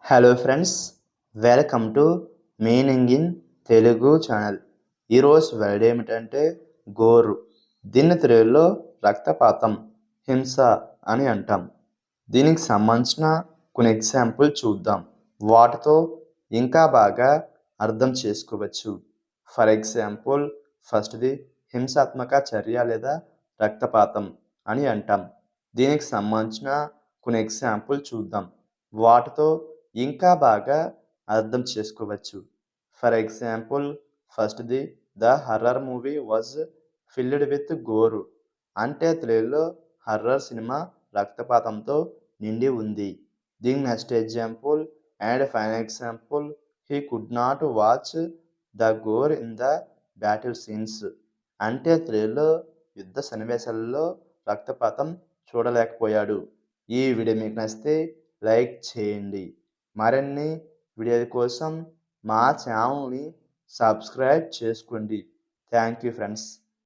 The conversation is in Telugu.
Hello friends, welcome to meaning in Telugu channel. ఈరోజు వర్డ్ ఏమిటంటే గోరు. దీన్ని తెలుగులో రక్తపాతం, హింస అని అంటాం. దీనికి సంబంధించిన కొన్ని ఎగ్జాంపుల్ చూద్దాం. వాటితో ఇంకా బాగా అర్థం చేసుకోవచ్చు. ఫర్ ఎగ్జాంపుల్, ఫస్ట్ది హింసాత్మక చర్య లేదా రక్తపాతం అని అంటాం. దీనికి సంబంధించిన కొన్ని ఎగ్జాంపుల్ చూద్దాం. వాటితో ఇంకా బాగా అర్థం చేసుకోవచ్చు. ఫర్ ఎగ్జాంపుల్, ఫస్ట్ది the horror movie was filled with gore. అంటే తెలుగులో హర్రర్ సినిమా రక్తపాతంతో నిండి ఉంది. దీని next example and final example, he could not watch the gore in the battle scenes. అంటే తెలుగులో యుద్ధ సన్నివేశాలలో రక్తపాతం చూడలేకపోయాడు. ఈ వీడియో మీకు నచ్చితే లైక్ చేయండి. మరిన్ని వీడియోల కోసం మా ఛానల్ని సబ్స్క్రైబ్ చేసుకోండి. Thank you friends.